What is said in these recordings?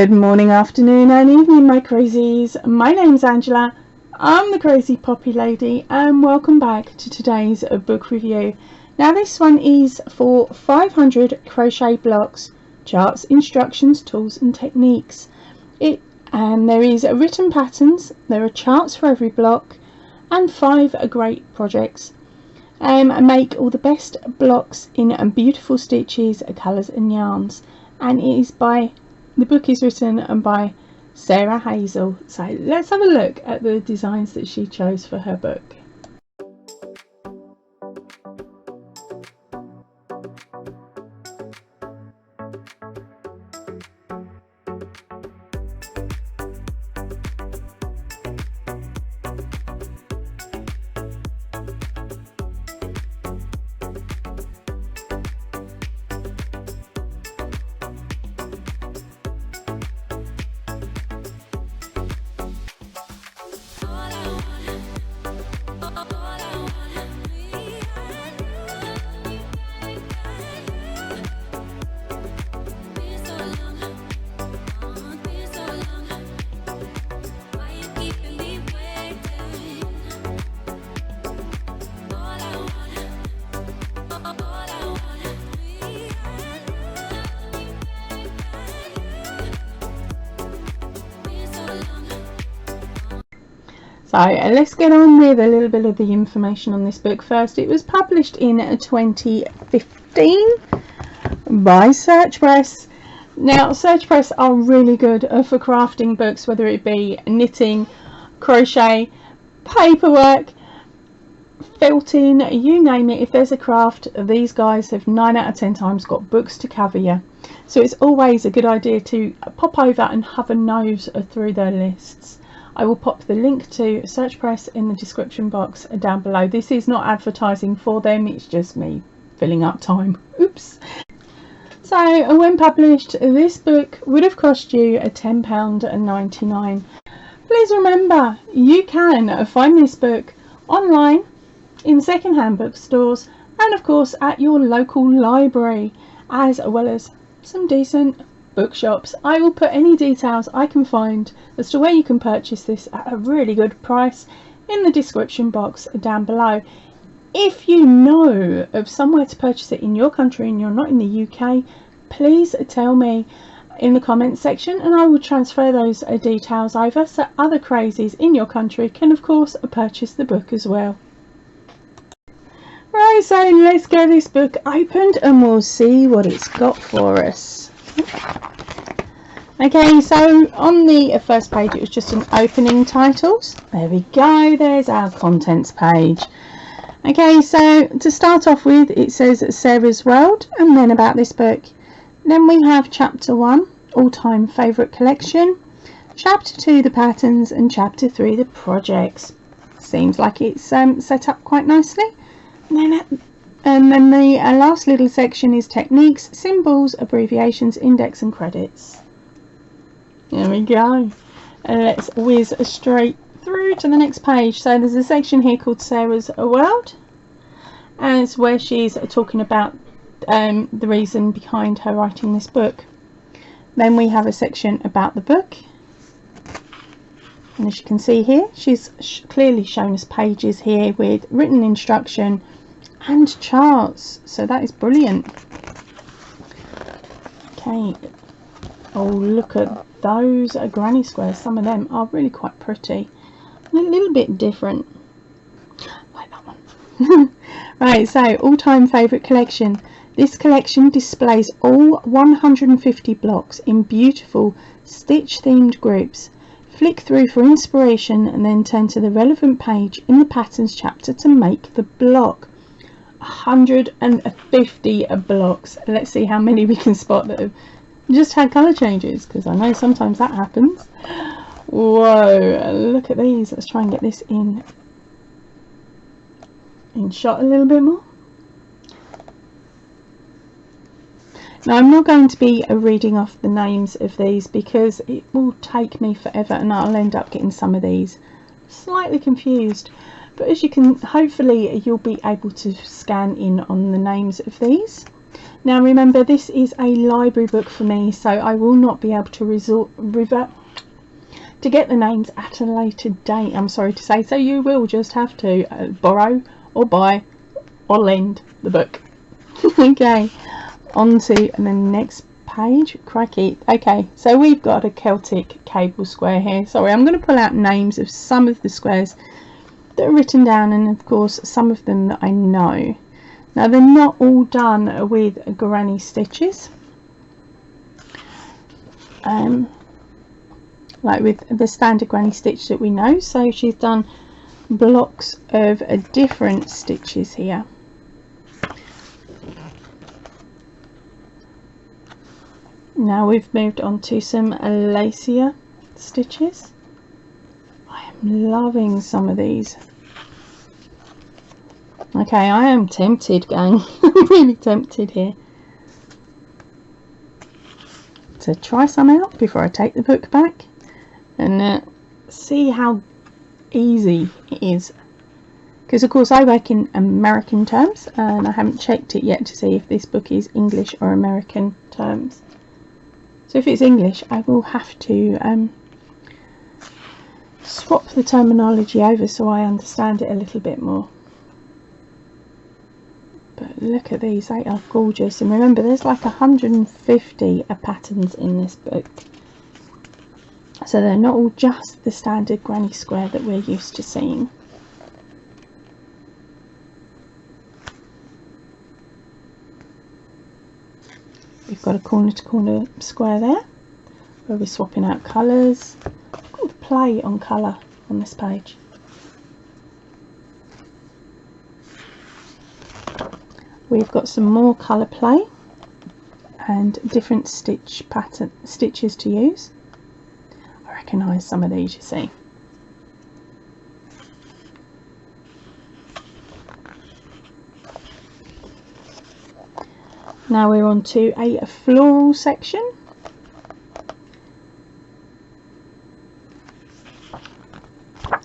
Good morning, afternoon and evening, my crazies. My name's Angela. I'm the Crazy Poppy Lady and welcome back to today's book review. Now this one is for 500 crochet blocks, charts, instructions, tools and techniques. And there is written patterns, there are charts for every block and 5 great projects. Make all the best blocks in beautiful stitches, colours and yarns. And the book is written by Sarah Hazell. So let's have a look at the designs that she chose for her book. So let's get on with a little bit of the information on this book first. It was published in 2015 by Search Press. Now Search Press are really good for crafting books, whether it be knitting, crochet, paperwork, felting, you name it. If there's a craft, these guys have 9 out of 10 times got books to cover you. So it's always a good idea to pop over and have a nose through their lists. I will pop the link to Search Press in the description box down below. This is not advertising for them, it's just me filling up time. Oops. So when published, this book would have cost you £10.99. Please remember, you can find this book online, in second-hand bookstores, and of course at your local library, as well as some decent bookshops. I will put any details I can find as to where you can purchase this at a really good price in the description box down below. If you know of somewhere to purchase it in your country and you're not in the UK, please tell me in the comments section and I will transfer those details over so other crazies in your country can of course purchase the book as well. Right, so let's get this book opened and we'll see what it's got for us. Okay, so on the first page it was just an opening titles. There we go, there's our contents page. Okay, so to start off with, it says Sarah's World and then about this book. Then we have chapter 1, all-time favourite collection, chapter 2, the patterns, and chapter 3, the projects. Seems like it's set up quite nicely. And then the last little section is techniques, symbols, abbreviations, index and credits. There we go. And let's whiz straight through to the next page. So there's a section here called Sarah's World, and it's where she's talking about the reason behind her writing this book. Then we have a section about the book, and as you can see here, she's clearly shown us pages here with written instruction and charts, so that is brilliant. Okay, oh look at those granny squares. Some of them are really quite pretty and a little bit different, like that one. Right, so all-time favourite collection. This collection displays all 150 blocks in beautiful stitch themed groups. Flick through for inspiration and then turn to the relevant page in the patterns chapter to make the block. 150 blocks. Let's see how many we can spot that have just had colour changes, because I know sometimes that happens. Whoa, look at these. Let's try and get this in shot a little bit more. Now I'm not going to be reading off the names of these because it will take me forever and I'll end up getting some of these slightly confused. But as you can, hopefully you'll be able to scan in on the names of these. Now remember, this is a library book for me, so I will not be able to revert to get the names at a later date, I'm sorry to say. So you will just have to borrow or buy or lend the book. Okay, on to the next page. Crikey. Okay, so we've got a Celtic cable square here. Sorry, I'm going to pull out names of some of the squares that are written down, and of course some of them that I know. Now they're not all done with granny stitches, like with the standard granny stitch that we know. So she's done blocks of different stitches here. Now we've moved on to some lacier stitches. I am loving some of these. Okay, I am tempted, gang. I'm really tempted here to try some out before I take the book back and see how easy it is. Because of course I work in American terms, and I haven't checked it yet to see if this book is English or American terms. So if it's English, I will have to swap the terminology over so I understand it a little bit more. But look at these, they are gorgeous. And remember, there's like 150 patterns in this book. So they're not all just the standard granny square that we're used to seeing. We've got a corner to corner square there where we're swapping out colours. Good play on colour on this page. We've got some more colour play and different stitches to use. I recognise some of these, you see. Now we're on to a floral section.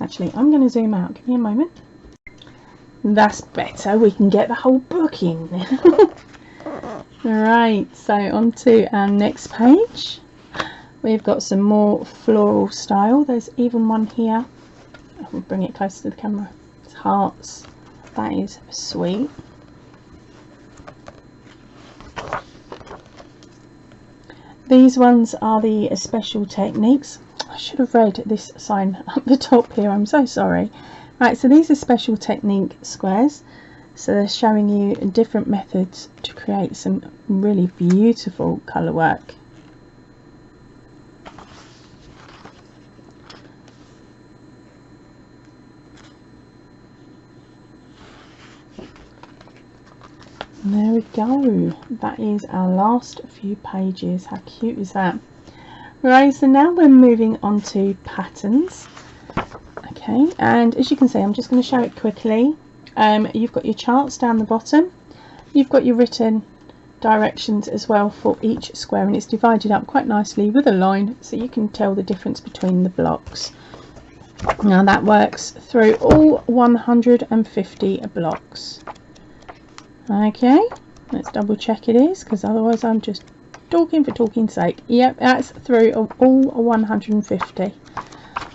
Actually, I'm going to zoom out. Give me a moment. That's better. We can get the whole book in. Right, so on to our next page. We've got some more floral style. There's even one here. I'll bring it closer to the camera. It's hearts. That is sweet. These ones are the special techniques. I should have read this sign up the top here. I'm so sorry. Right, so these are special technique squares. So they're showing you different methods to create some really beautiful colour work. And there we go. That is our last few pages. How cute is that? Right, so now we're moving on to patterns. Okay, and as you can see, I'm just going to show it quickly. You've got your charts down the bottom. You've got your written directions as well for each square, and it's divided up quite nicely with a line so you can tell the difference between the blocks. Now that works through all 150 blocks. Okay, let's double check it is, because otherwise I'm just talking for talking's sake. Yep, that's through all 150.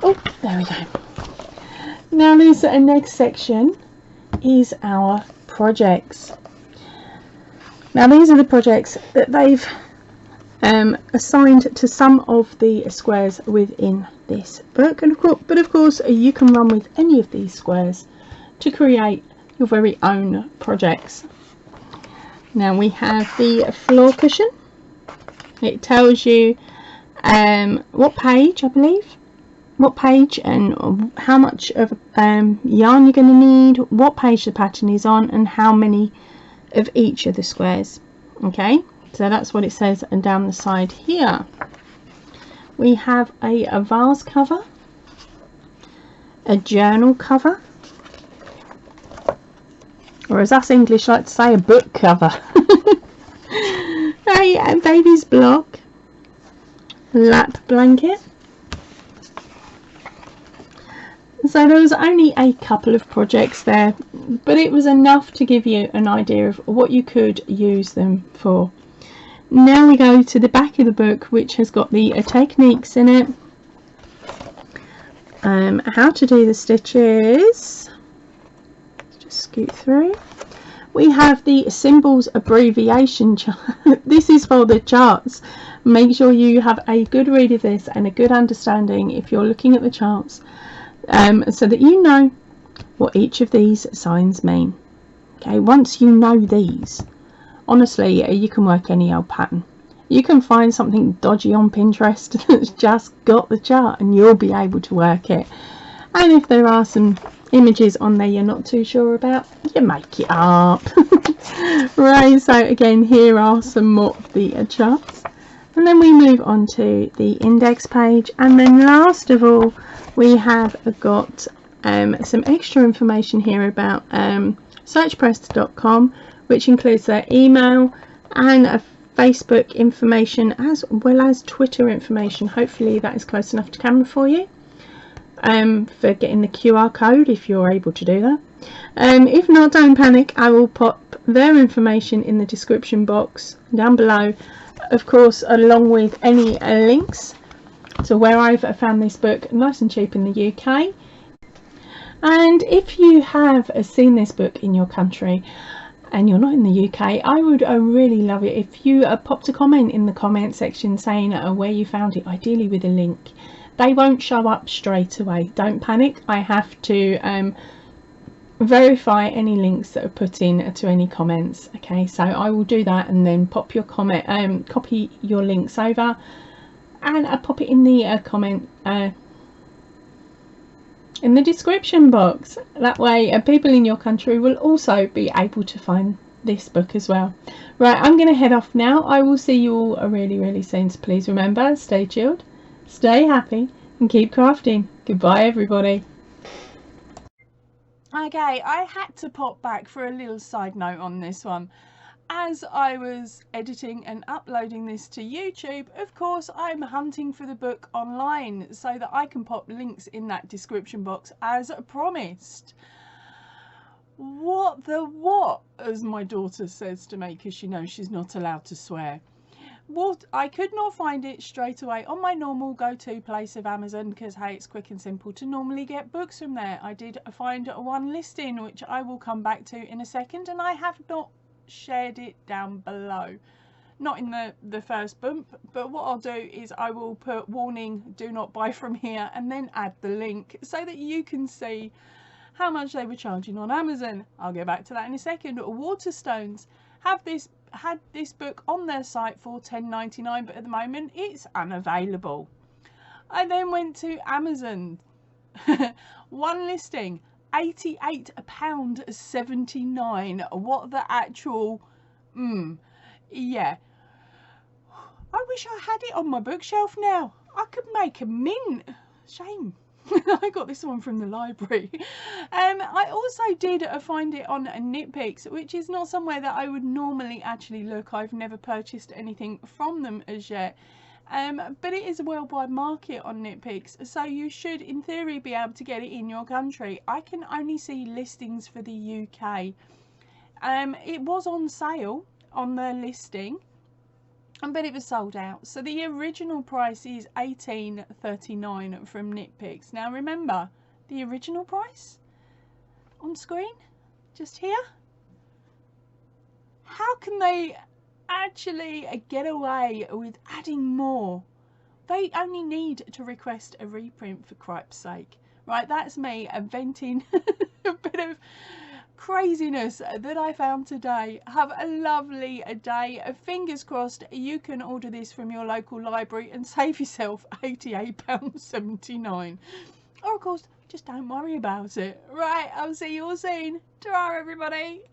Oh, there we go. Now this next section is our projects. Now these are the projects that they've assigned to some of the squares within this book, and but of course you can run with any of these squares to create your very own projects. Now we have the floor cushion. It tells you what page, I believe, what page and how much of yarn you're going to need, what page the pattern is on, and how many of each of the squares. Okay, so that's what it says. And down the side here we have a vase cover, a journal cover, or as us English like to say, a book cover, a baby's block, lap blanket, So there was only a couple of projects there, but it was enough to give you an idea of what you could use them for. Now we go to the back of the book, which has got the techniques in it, how to do the stitches. Let's just scoot through. We have the symbols abbreviation chart. This is for the charts. Make sure you have a good read of this and a good understanding if you're looking at the charts, so that you know what each of these signs mean. Okay, once you know these, honestly, you can work any old pattern. You can find something dodgy on Pinterest that's just got the chart and you'll be able to work it. And if there are some images on there you're not too sure about, you make it up. Right, so again, here are some more of the charts. And then we move on to the index page. And then last of all, we have got some extra information here about searchpress.com, which includes their email and a Facebook information as well as Twitter information. Hopefully that is close enough to camera for you, for getting the QR code if you're able to do that. If not, don't panic, I will pop their information in the description box down below, of course, along with any links to where I've found this book nice and cheap in the UK. And if you have seen this book in your country and you're not in the UK, I would really love it if you popped a comment in the comment section saying where you found it, ideally with a link. They won't show up straight away, don't panic. I have to verify any links that are put in to any comments. Okay, so I will do that and then pop your comment, copy your links over and pop it in the comment in the description box. That way people in your country will also be able to find this book as well. Right, I'm going to head off now. I will see you all really soon, so please remember, stay chilled, stay happy and keep crafting. Goodbye everybody. Okay, I had to pop back for a little side note on this one. As I was editing and uploading this to YouTube, of course, I'm hunting for the book online so that I can pop links in that description box as promised. What the what, as my daughter says to me, because she knows she's not allowed to swear. What, I could not find it straight away on my normal go-to place of Amazon, because hey, it's quick and simple to normally get books from there. I did find one listing which I will come back to in a second, and I have not shared it down below, not in the first bump, but what I'll do is I will put warning, do not buy from here, and then add the link so that you can see how much they were charging on Amazon. I'll go back to that in a second. Waterstones had this book on their site for $10.99, but at the moment it's unavailable. I then went to Amazon. One listing, £88.79. What the actual yeah, I wish I had it on my bookshelf now. I could make a mint. Shame. I got this one from the library. I also did find it on KNITPIX, which is not somewhere that I would normally actually look. I've never purchased anything from them as yet. But it is a worldwide market on KNITPIX, so you should in theory be able to get it in your country. I can only see listings for the UK. It was on sale on their listing, but it was sold out. So the original price is $18.39 from KNITPIX. Now remember, the original price on screen, just here. How can they actually get away with adding more? They only need to request a reprint, for cripe's sake. Right, that's me venting a bit of craziness that I found today. Have a lovely day. Fingers crossed you can order this from your local library and save yourself £88.79. Or of course, just don't worry about it. Right, I'll see you all soon. Ta-ra everybody.